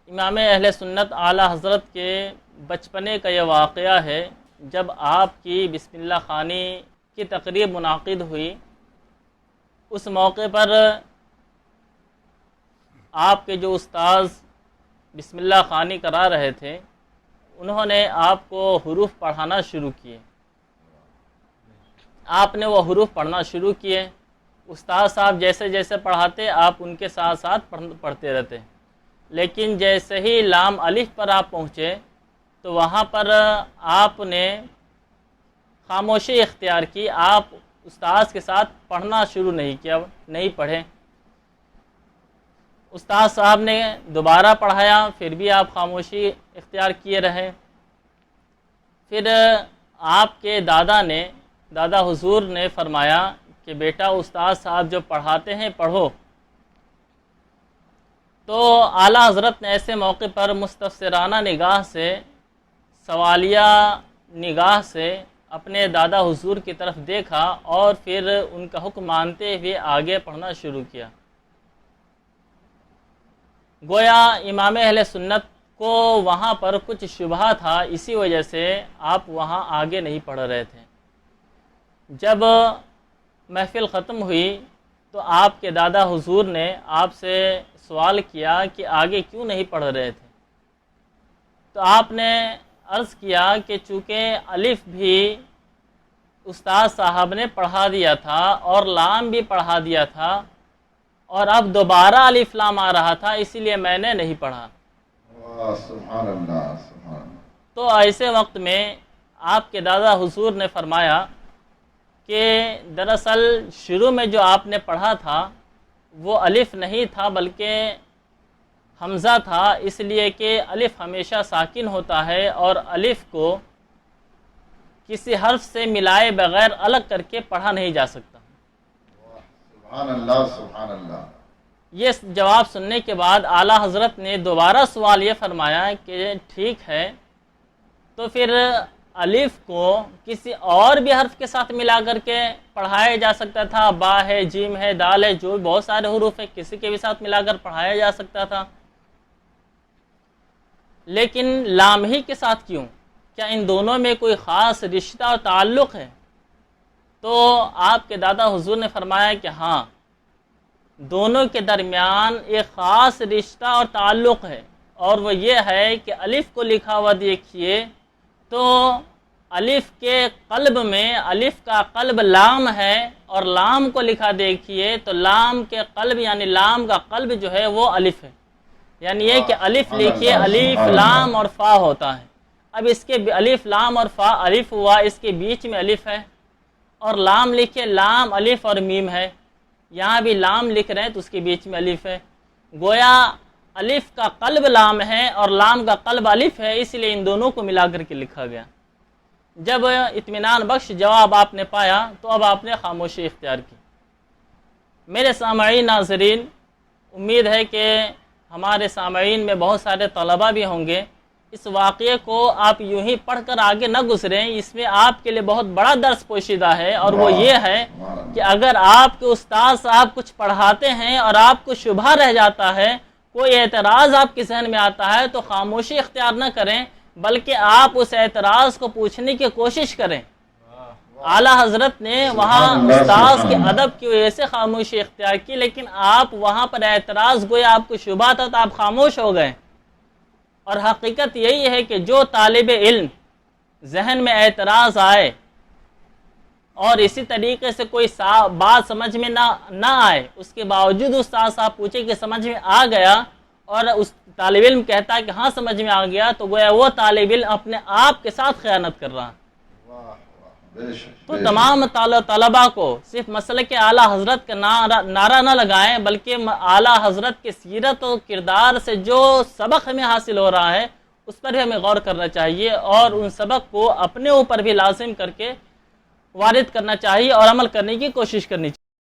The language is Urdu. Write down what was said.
امام اہل سنت اعلیٰ حضرت کے بچپنے کا یہ واقعہ ہے جب آپ کی بسم اللہ خوانی کی تقریب منعقد ہوئی۔ اس موقع پر آپ کے جو استاذ بسم اللہ خوانی کرا رہے تھے انہوں نے آپ کو حروف پڑھانا شروع کیے۔ آپ نے وہ حروف پڑھنا شروع کیے۔ استاد صاحب جیسے جیسے پڑھاتے آپ ان کے ساتھ ساتھ پڑھتے رہتے، لیکن جیسے ہی لام الف پر آپ پہنچے تو وہاں پر آپ نے خاموشی اختیار کی۔ آپ استاذ کے ساتھ پڑھنا شروع نہیں کیا، نہیں پڑھے۔ استاد صاحب نے دوبارہ پڑھایا، پھر بھی آپ خاموشی اختیار کیے رہے۔ پھر آپ کے دادا حضور نے فرمایا کہ بیٹا استاد صاحب جو پڑھاتے ہیں پڑھو۔ تو اعلیٰ حضرت نے ایسے موقع پر مستفسرانہ نگاہ سے، سوالیہ نگاہ سے اپنے دادا حضور کی طرف دیکھا اور پھر ان کا حکم مانتے ہوئے آگے پڑھنا شروع کیا۔ گویا امام اہل سنت کو وہاں پر کچھ شبہ تھا، اسی وجہ سے آپ وہاں آگے نہیں پڑھ رہے تھے۔ جب محفل ختم ہوئی تو آپ کے دادا حضور نے آپ سے سوال کیا کہ آگے کیوں نہیں پڑھ رہے تھے؟ تو آپ نے عرض کیا کہ چونکہ الف بھی استاد صاحب نے پڑھا دیا تھا اور لام بھی پڑھا دیا تھا اور اب دوبارہ الف لام آ رہا تھا، اسی لیے میں نے نہیں پڑھا۔ سبحان اللہ سبحان اللہ۔ تو ایسے وقت میں آپ کے دادا حضور نے فرمایا کہ دراصل شروع میں جو آپ نے پڑھا تھا وہ الف نہیں تھا بلکہ حمزہ تھا، اس لیے کہ الف ہمیشہ ساکن ہوتا ہے اور الف کو کسی حرف سے ملائے بغیر الگ کر کے پڑھا نہیں جا سکتا۔ سبحان اللہ سبحان اللہ۔ یہ جواب سننے کے بعد اعلیٰ حضرت نے دوبارہ سوال یہ فرمایا کہ ٹھیک ہے تو پھر الف کو کسی اور بھی حرف کے ساتھ ملا کر کے پڑھایا جا سکتا تھا، با ہے، جیم ہے، دال ہے، جو بہت سارے حروف ہیں، کسی کے بھی ساتھ ملا کر پڑھایا جا سکتا تھا، لیکن لام ہی کے ساتھ کیوں؟ کیا ان دونوں میں کوئی خاص رشتہ اور تعلق ہے؟ تو آپ کے دادا حضور نے فرمایا کہ ہاں، دونوں کے درمیان ایک خاص رشتہ اور تعلق ہے، اور وہ یہ ہے کہ الف کو لکھا ہوا دیکھیے تو الف کے قلب میں الف کا قلب لام ہے، اور لام کو لکھا دیکھیے تو لام کے قلب یعنی لام کا قلب جو ہے وہ الف ہے، یعنی یہ کہ الف لکھیے الف لام اور فا ہوتا ہے۔ اب اس کے الف لام اور فا، الف ہوا اس کے بیچ میں الف ہے، اور لام لکھیے لام الف اور میم ہے، یہاں بھی لام لکھ رہے ہیں تو اس کے بیچ میں الف ہے۔ گویا الف کا قلب لام ہے اور لام کا قلب الف ہے، اس لیے ان دونوں کو ملا کر کے لکھا گیا۔ جب اطمینان بخش جواب آپ نے پایا تو اب آپ نے خاموشی اختیار کی۔ میرے سامعین ناظرین، امید ہے کہ ہمارے سامعین میں بہت سارے طلباء بھی ہوں گے، اس واقعے کو آپ یوں ہی پڑھ کر آگے نہ گزریں، اس میں آپ کے لیے بہت بڑا درس پوشیدہ ہے، اور وہ یہ ہے کہ اگر آپ کے استاد صاحب کچھ پڑھاتے ہیں اور آپ کو شبہ رہ جاتا ہے، کوئی اعتراض آپ کے ذہن میں آتا ہے تو خاموشی اختیار نہ کریں، بلکہ آپ اس اعتراض کو پوچھنے کی کوشش کریں۔ اعلیٰ حضرت نے وہاں استاد کے ادب کی وجہ سے خاموشی اختیار کی، لیکن آپ وہاں پر اعتراض گویا آپ کو شبہ تھا تو آپ خاموش ہو گئے۔ اور حقیقت یہی ہے کہ جو طالب علم ذہن میں اعتراض آئے اور اسی طریقے سے کوئی بات سمجھ میں نہ آئے، اس کے باوجود استاد صاحب پوچھے کہ سمجھ میں آ گیا، اور اس طالب علم کہتا ہے کہ ہاں سمجھ میں آ گیا، تو گویا وہ طالب علم اپنے آپ کے ساتھ خیانت کر رہا ہے۔ تو تمام طلباء کو صرف مسلک اعلیٰ حضرت کا نعرہ نہ لگائیں، بلکہ اعلیٰ حضرت کے سیرت و کردار سے جو سبق ہمیں حاصل ہو رہا ہے اس پر بھی ہمیں غور کرنا چاہیے، اور ان سبق کو اپنے اوپر بھی لازم کر کے وارد کرنا چاہیے اور عمل کرنے کی کوشش کرنی چاہیے۔